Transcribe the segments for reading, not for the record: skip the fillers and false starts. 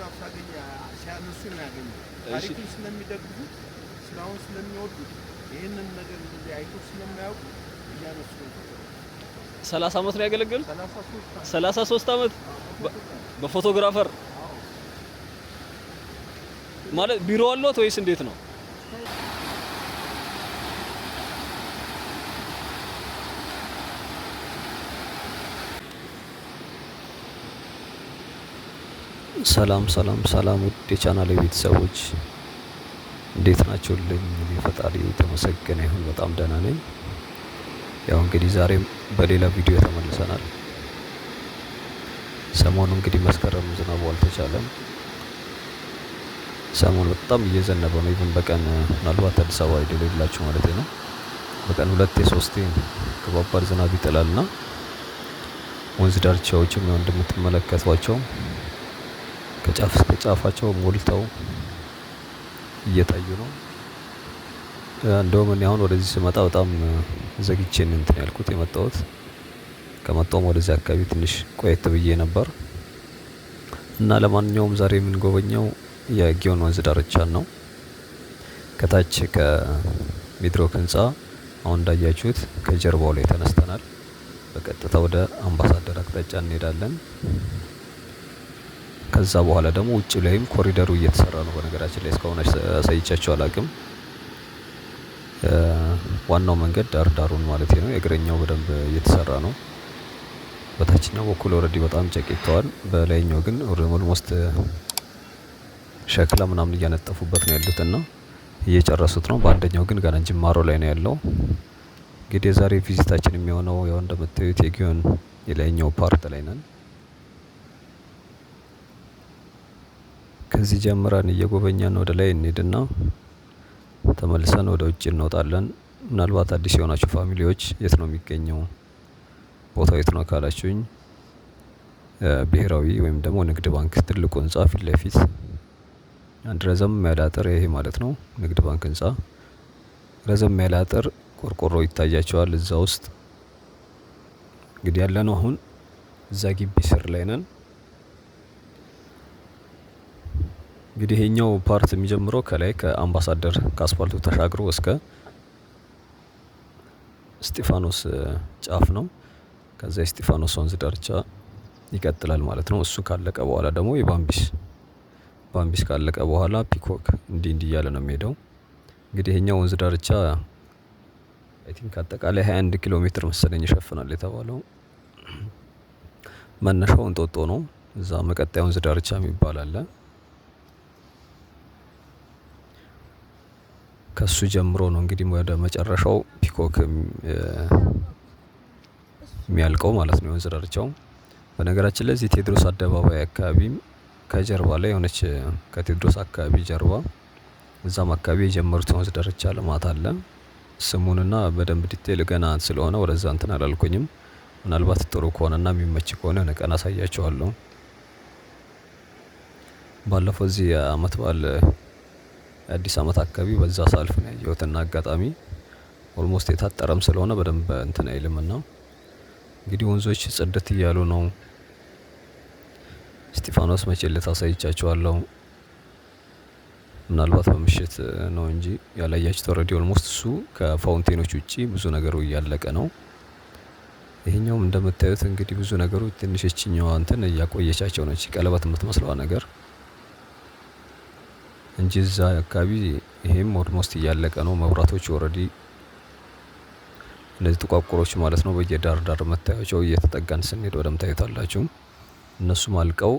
ፎቶግራፍ ሳገኝ ሲያነሱ ነው ያገኘው። ታሪኩን ስለሚደግፉት ስራውን ስለሚወዱት ይህንን ነገር እንደዚህ አይቶ ስለማያውቁ እያነሱ ነው። 30 ዓመት ነው ያገለገሉ። 33 ዓመት በፎቶግራፈር ማለት ቢሮ አለዎት ወይስ እንዴት ነው? ሰላም ውድ የቻናሌ ቤተሰቦች እንዴት ናችሁልኝ? እኔ ፈጣሪ የተመሰገነ ይሁን በጣም ደህና ነኝ። ያው እንግዲህ ዛሬም በሌላ ቪዲዮ ተመልሰናል። ሰሞኑ እንግዲህ መስከረም ዝናቡ አልተቻለም። ሰሞኑ በጣም እየዘነበ ነው። ኢቭን በቀን ምናልባት አዲስ አበባ አይደለላችሁ ማለት ነው በቀን 2-3 ከባባድ ዝናብ ይጥላልና ወንዝ ዳርቻዎችም ያው እንደምትመለከቷቸው ከጫፍ እስከ ጫፋቸው ሞልተው እየታዩ ነው። እንደውም እኔ አሁን ወደዚህ ስመጣ በጣም ዘግቼ እንትን ያልኩት የመጣሁት ከመጣሁም ወደዚህ አካባቢ ትንሽ ቆየት ብዬ ነበር እና ለማንኛውም ዛሬ የምንጎበኘው የጊዮን ወንዝ ዳርቻን ነው። ከታች ከሚድሮክ ህንፃ አሁን እንዳያችሁት ከጀርባው ላይ ተነስተናል። በቀጥታ ወደ አምባሳደር አቅጣጫ እንሄዳለን። ከዛ በኋላ ደግሞ ውጭ ላይም ኮሪደሩ እየተሰራ ነው። በነገራችን ላይ እስካሁን አሳይቻችሁ አላቅም። ዋናው መንገድ ዳሩን ማለት ነው። የእግረኛው በደንብ እየተሰራ ነው። በታችኛው በኩል ኦልሬዲ በጣም ጨቂተዋል። በላይኛው ግን ኦልሞስት ሸክላ ምናምን እያነጠፉበት ነው ያሉትና እየጨረሱት ነው። በአንደኛው ግን ገና ጅማሮ ላይ ነው ያለው። እንግዲህ የዛሬ ቪዚታችን የሚሆነው ያው እንደምታዩት የጊዮን የላይኛው ፓርት ላይ ነን። ከዚህ ጀምረን እየጎበኛን ወደ ላይ እንሄድና ተመልሰን ወደ ውጭ እንወጣለን። ምናልባት አዲስ የሆናችሁ ፋሚሊዎች የት ነው የሚገኘው ቦታው የት ነው ካላችሁኝ፣ ብሔራዊ ወይም ደግሞ ንግድ ባንክ ትልቁ ህንጻ ፊት ለፊት አንድ ረዘም ያለ አጥር፣ ይሄ ማለት ነው ንግድ ባንክ ህንጻ ረዘም ያለ አጥር ቆርቆሮ ይታያቸዋል። እዛ ውስጥ እንግዲህ ያለነው አሁን እዛ ግቢ ስር ላይ ነን። እንግዲህ ይሄኛው ፓርት የሚጀምረው ከላይ ከአምባሳደር ከአስፋልቱ ተሻግሮ እስከ እስጢፋኖስ ጫፍ ነው። ከዛ የእስጢፋኖስ ወንዝ ዳርቻ ይቀጥላል ማለት ነው። እሱ ካለቀ በኋላ ደግሞ ባምቢስ ካለቀ በኋላ ፒኮክ እንዲህ እያለ ነው የሚሄደው። እንግዲህ ይሄኛው ወንዝ ዳርቻ አይ ቲንክ አጠቃላይ 21 ኪሎ ሜትር መሰለኝ ይሸፍናል የተባለው። መነሻው እንጦጦ ነው። እዛ መቀጣይ ወንዝ ዳርቻ የሚባል አለ። ከሱ ጀምሮ ነው እንግዲህ ወደ መጨረሻው ፒኮክ የሚያልቀው ማለት ነው የወንዝ ዳርቻው። በነገራችን ላይ እዚህ ቴዎድሮስ አደባባይ አካባቢም ከጀርባ ላይ የሆነች ከቴዎድሮስ አካባቢ ጀርባ እዛም አካባቢ የጀመሩት ወንዝ ዳርቻ ልማት አለ። ስሙንና በደንብ ዲቴል ገና ስለሆነ ወደዛ እንትን አላልኩኝም። ምናልባት ጥሩ ከሆነና የሚመች ከሆነ ቀን አሳያቸዋለሁ። ባለፈው እዚህ አመት በዓል አዲስ አመት አካባቢ በዛ ሳልፍ ነው ያየሁትና አጋጣሚ ኦልሞስት የታጠረም ስለሆነ በደንብ እንትን አይልምና እንግዲህ ወንዞች ጽድት እያሉ ነው። እስጢፋኖስ መቼ ልታሳይቻቸዋለሁ። ምናልባት በምሽት ነው እንጂ ያላያችሁት ኦልሬዲ ኦልሞስት እሱ ከፋውንቴኖች ውጪ ብዙ ነገሩ እያለቀ ነው። ይሄኛውም እንደምታዩት እንግዲህ ብዙ ነገሩ ትንሽ እችኛዋ እንትን እያቆየቻቸው ነች፣ ቀለበት የምትመስለዋ ነገር እንጂ እዛ አካባቢ ይሄም ኦልሞስት እያለቀ ነው። መብራቶች ኦልሬዲ እነዚህ ጥቋቁሮች ማለት ነው በየዳር መታያቸው እየተጠጋን ስንሄድ ወደም ታዩታላችሁ። እነሱም አልቀው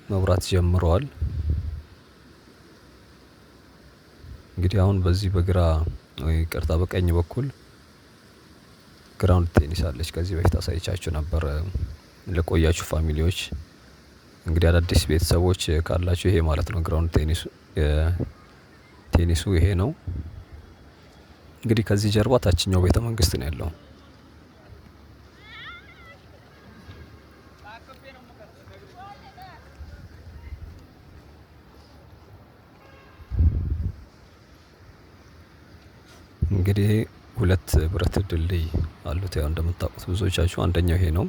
መብራት ጀምረዋል። እንግዲህ አሁን በዚህ በግራ ወይ ቀርታ በቀኝ በኩል ግራውንድ ቴኒስ አለች። ከዚህ በፊት አሳይቻችሁ ነበር ለቆያችሁ ፋሚሊዎች። እንግዲህ አዳዲስ ቤተሰቦች ካላችሁ ይሄ ማለት ነው ግራውንድ ቴኒሱ ይሄ ነው። እንግዲህ ከዚህ ጀርባ ታችኛው ቤተ መንግስት ነው ያለው። እንግዲህ ሁለት ብረት ድልድይ አሉት ያው እንደምታውቁት ብዙዎቻችሁ። አንደኛው ይሄ ነው።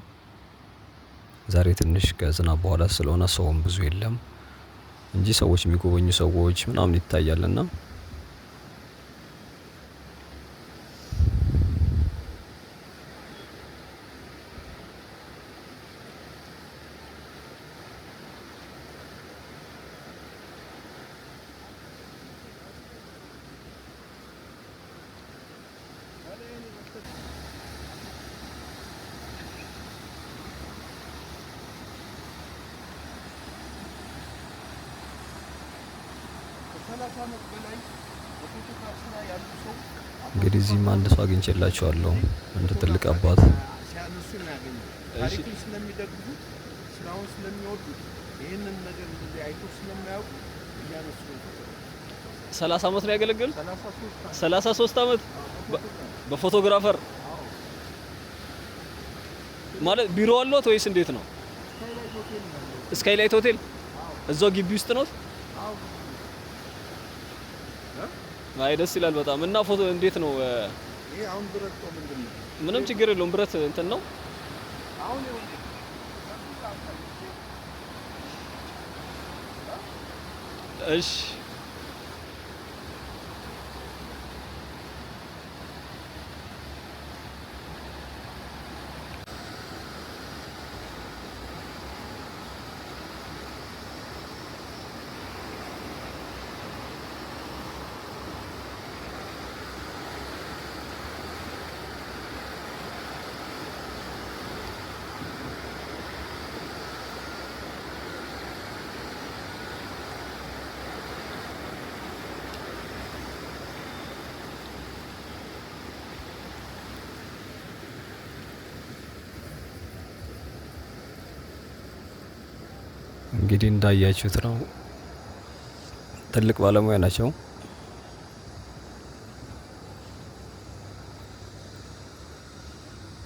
ዛሬ ትንሽ ከዝናብ በኋላ ስለሆነ ሰውም ብዙ የለም። እንጂ ሰዎች የሚጎበኙ ሰዎች ምናምን ይታያልና እንግዲህ እዚህም አንድ ሰው አግኝቼላችኋለሁ። አንድ ትልቅ አባት ሲያነሱ ነው ያገኘው። ታሪኩን ስለሚደግፉት ስራውን ስለሚወዱት ይህንን ነገር እንደዚህ አይቶ ስለማያውቁ እያነሱ ነው። 30 ዓመት ነው ያገለገሉት። 33 ዓመት በፎቶግራፈር ማለት ቢሮ አለዎት ወይስ እንዴት ነው? ስካይላይት ሆቴል እዛው ግቢ ውስጥ ነው? አይ ደስ ይላል በጣም። እና ፎቶ እንዴት ነው? ይሄ አሁን ብረት ነው ምንድነው? ምንም ችግር የለውም። ብረት እንትን ነው። አሁን እሺ እንግዲህ እንዳያችሁት ነው። ትልቅ ባለሙያ ናቸው።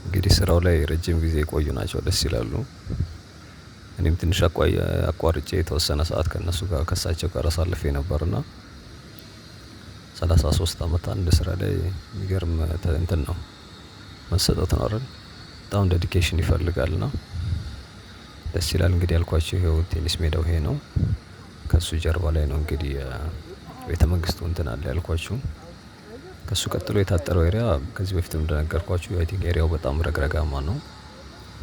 እንግዲህ ስራው ላይ ረጅም ጊዜ የቆዩ ናቸው። ደስ ይላሉ። እኔም ትንሽ አቋርጬ የተወሰነ ሰዓት ከእሳቸው ጋር አሳልፌ ነበርና 33 ዓመት አንድ ስራ ላይ የሚገርም እንትን ነው መሰጠት ነው አይደል? በጣም ዴዲኬሽን ይፈልጋልና ደስ ይላል። እንግዲህ ያልኳችሁ ይሄው ቴኒስ ሜዳው ይሄ ነው። ከሱ ጀርባ ላይ ነው እንግዲህ ቤተ መንግስቱ እንትን አለ ያልኳችሁ። ከሱ ቀጥሎ የታጠረው ኤሪያ ከዚህ በፊትም እንደነገርኳችሁ አይ ቲንክ ኤሪያው በጣም ረግረጋማ ነው።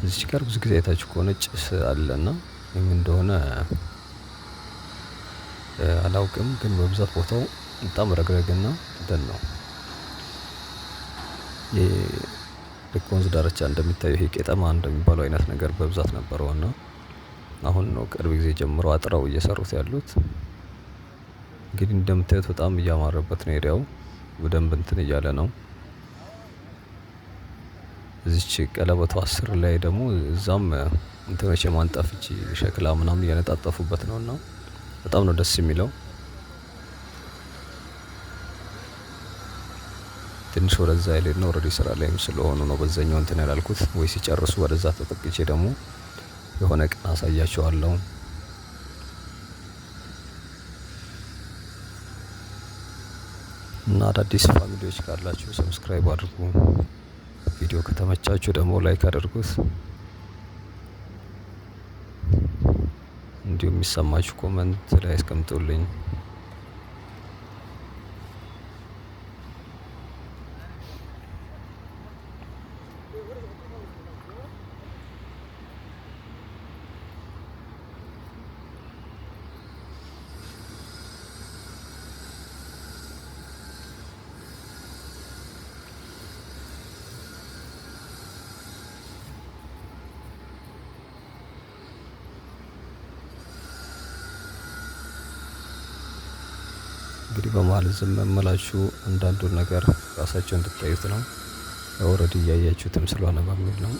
እዚህ ጋር ብዙ ጊዜ አይታችሁ ከሆነ ጭስ አለና ምን እንደሆነ አላውቅም፣ ግን በብዛት ቦታው በጣም ረግረግና እንትን ነው። ልክ ወንዝ ዳርቻ እንደሚታየው ይሄ ቄጠማ እንደሚባለው አይነት ነገር በብዛት ነበረውና አሁን ነው ቅርብ ጊዜ ጀምሮ አጥረው እየሰሩት ያሉት። እንግዲህ እንደምታዩት በጣም እያማረበት ነው ኤሪያው፣ በደንብ እንትን እያለ ነው። እዚች ቀለበቷ ስር ላይ ደግሞ እዛም እንትኖች የማንጠፍ እቺ ሸክላ ምናምን እየነጣጠፉበት ነውና በጣም ነው ደስ የሚለው። ትንሽ ወደዛ ያለድ ነው ኦልሬዲ ስራ ላይም ስለሆኑ ነው በዛኛው እንትን ያላልኩት። ወይ ሲጨርሱ ወደዛ ተጠቅቼ ደግሞ የሆነ ቀን አሳያቸዋለሁ። እና አዳዲስ ፋሚሊዎች ካላችሁ ሰብስክራይብ አድርጉ። ቪዲዮ ከተመቻችሁ ደግሞ ላይክ አድርጉት። እንዲሁም የሚሰማችሁ ኮመንት ላይ አስቀምጡልኝ። እንግዲህ በመሀል ዝም መመላችሁ አንዳንዱን ነገር ራሳቸው እንድታዩት ነው። ኦልሬዲ እያያችሁትም ስለሆነ በሚል ነው።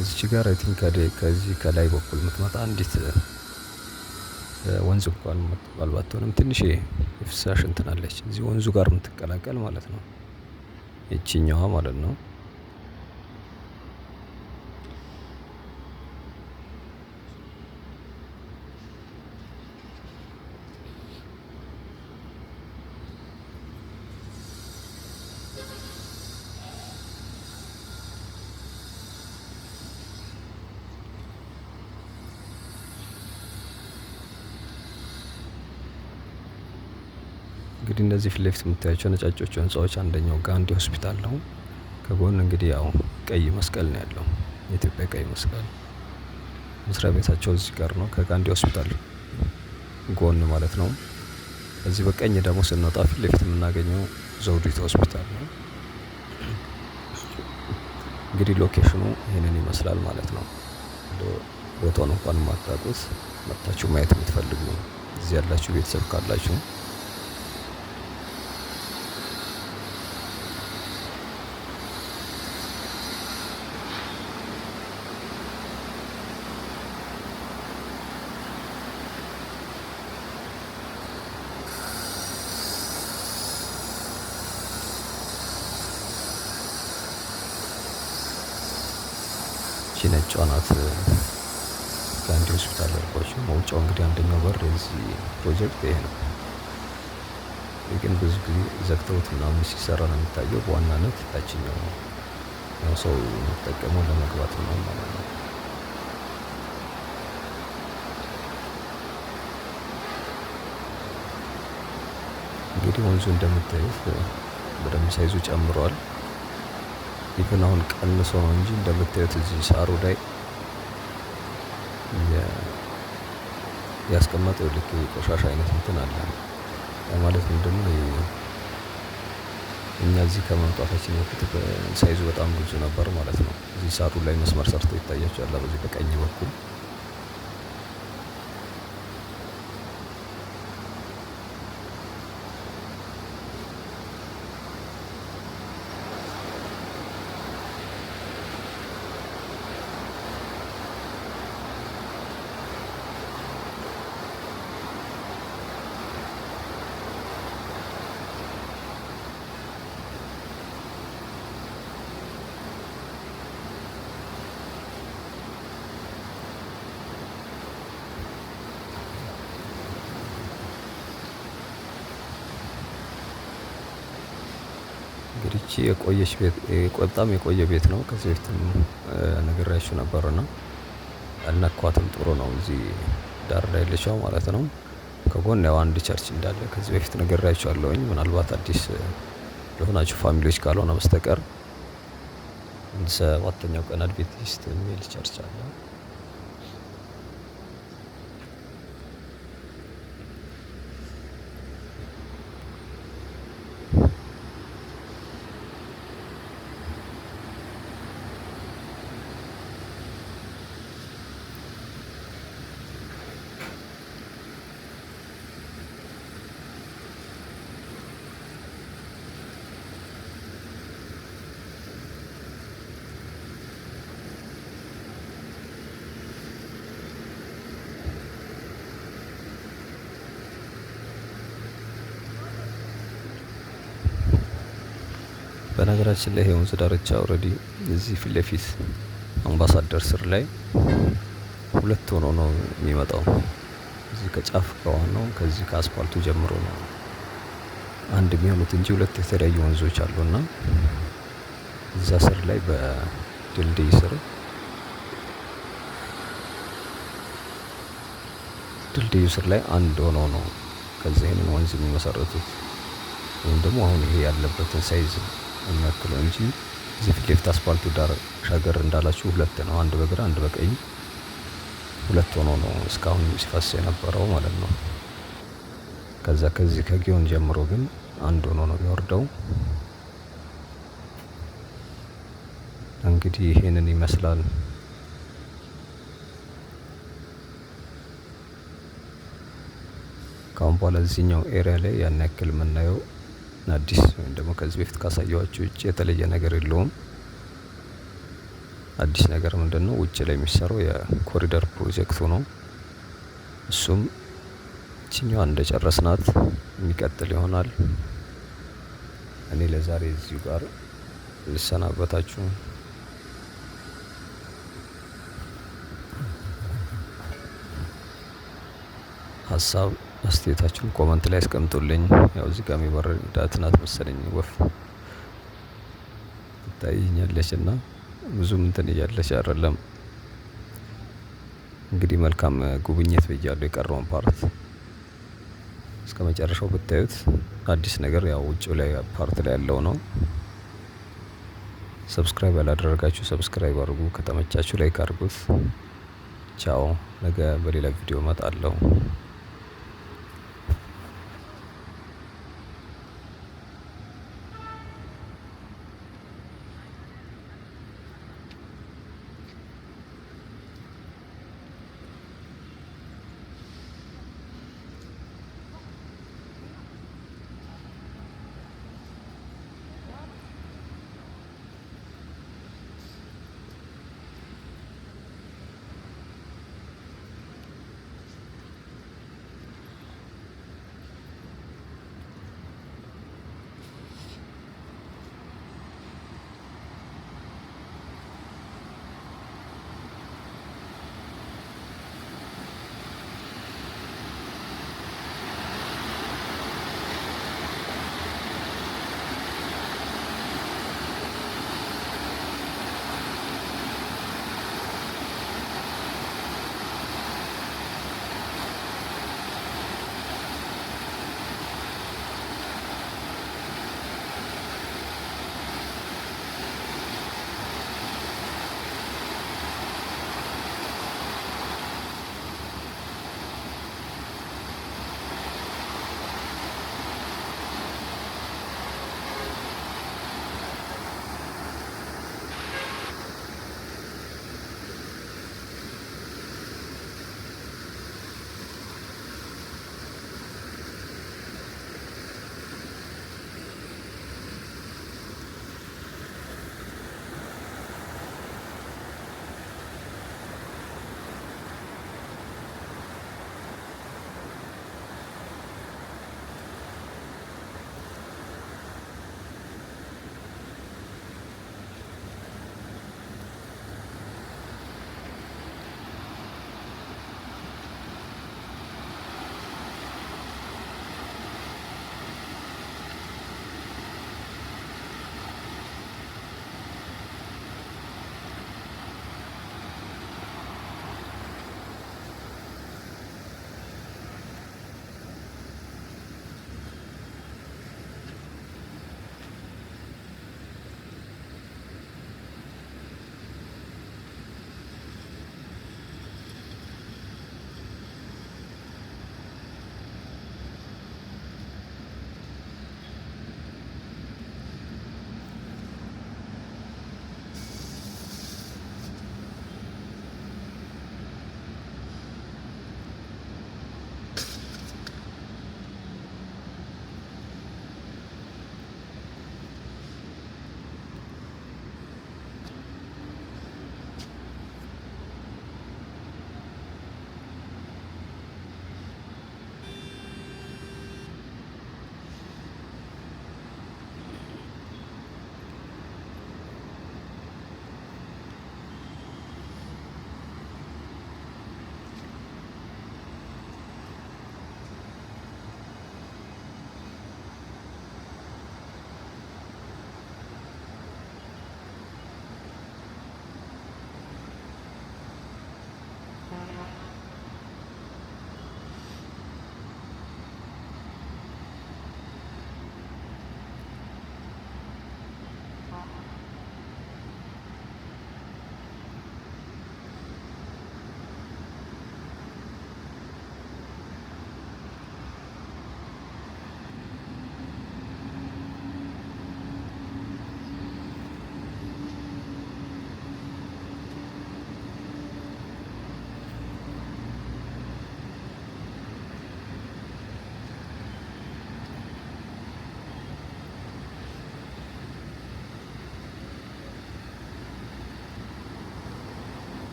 እዚች ጋር አይ ቲንክ ከዚህ ከላይ በኩል የምትመጣ አንዲት ወንዝ እንኳን የምትባል ባትሆንም ትንሽ የፍሳሽ እንትን አለች እዚህ ወንዙ ጋር የምትቀላቀል ማለት ነው። ይቺኛዋ ማለት ነው። እንግዲህ እነዚህ ፊት ለፊት የምታያቸው ነጫጮቹ ህንፃዎች አንደኛው ጋንዲ ሆስፒታል ነው። ከጎን እንግዲህ ያው ቀይ መስቀል ነው ያለው፣ የኢትዮጵያ ቀይ መስቀል መስሪያ ቤታቸው እዚህ ጋር ነው፣ ከጋንዲ ሆስፒታል ጎን ማለት ነው። እዚህ በቀኝ ደግሞ ስንወጣ ፊት ለፊት የምናገኘው ዘውዲቱ ሆስፒታል ነው። እንግዲህ ሎኬሽኑ ይህንን ይመስላል ማለት ነው። ቦታውን እንኳን የማታውቁት መጥታችሁ ማየት የምትፈልጉ እዚህ ያላችሁ ቤተሰብ ካላችሁ ነጯ ናት ጋንዲ ሆስፒታል ያልኳችሁ። መውጫው እንግዲህ አንደኛው በር የዚህ ፕሮጀክት ይሄ ነው። ይህ ግን ብዙ ጊዜ ዘግተውት ምናምን ሲሰራ ነው የሚታየው። በዋናነት ታችኛው ነው ያው ሰው የሚጠቀመው ለመግባት ነው ማለት ነው። እንግዲህ ወንዙ እንደምታዩት በደንብ ሳይዙ ጨምሯል። ይህን አሁን ቀንሶ ነው እንጂ እንደምታዩት እዚህ ሳሩ ላይ ያስቀመጠው ልክ ቆሻሻ አይነት እንትን አለ ማለት ምንድነው? እኛ እዚህ ከመምጣታችን በፊት ሳይዙ በጣም ብዙ ነበር ማለት ነው። እዚህ ሳሩ ላይ መስመር ሰርቶ ይታያቸዋል በዚህ በቀኝ በኩል። እንግዲህ የቆየች ቤት በጣም የቆየ ቤት ነው። ከዚህ በፊትም ነግሬያችሁ ነበርና አልነኳትም። ጥሩ ነው። እዚህ ዳር ላይ ያለችው ማለት ነው። ከጎን ያው አንድ ቸርች እንዳለ ከዚህ በፊት ነግሬያችኋለሁኝ። ምናልባት አዲስ ለሆናችሁ ፋሚሊዎች ካልሆነ በስተቀር ሰባተኛው ቀን አድቬንቲስት የሚል ቸርች አለ። በነገራችን ላይ የወንዝ ዳርቻ ኦልሬዲ እዚህ ፊት ለፊት አምባሳደር ስር ላይ ሁለት ሆኖ ነው የሚመጣው። እዚህ ከጫፍ ከዋናው ከዚህ ከአስፓልቱ ጀምሮ ነው አንድ የሚሆኑት እንጂ ሁለት የተለያዩ ወንዞች አሉና እዛ ስር ላይ በድልድይ ስር ድልድዩ ስር ላይ አንድ ሆኖ ነው ከዚህ ይሄንን ወንዝ የሚመሰረቱት። ወይም ደግሞ አሁን ይሄ ያለበትን ሳይዝ የሚያክለው እንጂ እዚህ ፊት ለፊት አስፓልቱ ዳር ሻገር እንዳላችሁ ሁለት ነው። አንድ በግራ አንድ በቀኝ ሁለት ሆኖ ነው እስካሁን ሲፈስ የነበረው ማለት ነው። ከዛ ከዚህ ከጊዮን ጀምሮ ግን አንድ ሆኖ ነው የሚወርደው። እንግዲህ ይሄንን ይመስላል። ካሁን በኋላ እዚህኛው ኤሪያ ላይ ያን ያክል የምናየው አዲስ ወይም ደግሞ ከዚህ በፊት ካሳየኋችሁ ውጭ የተለየ ነገር የለውም። አዲስ ነገር ምንድነው? ውጭ ላይ የሚሰራው የኮሪደር ፕሮጀክቱ ነው። እሱም እችኛዋ እንደጨረስናት የሚቀጥል ይሆናል። እኔ ለዛሬ እዚሁ ጋር ልሰናበታችሁ። ሀሳብ አስተያየታችሁን ኮመንት ላይ አስቀምጡልኝ። ያው እዚህ ጋር የሚበረር ዳትናት መሰለኝ ወፍ ትታየኛለች እና ብዙም እንትን እያለች አይደለም። እንግዲህ መልካም ጉብኝት ብያለሁ። የቀረውን ፓርት እስከመጨረሻው ብታዩት አዲስ ነገር ያው ውጭው ላይ ፓርት ላይ ያለው ነው። ሰብስክራይብ ያላደረጋችሁ ሰብስክራይብ አድርጉ። ከተመቻችሁ ላይክ አድርጉት። ቻው። ነገ በሌላ ቪዲዮ እመጣለሁ።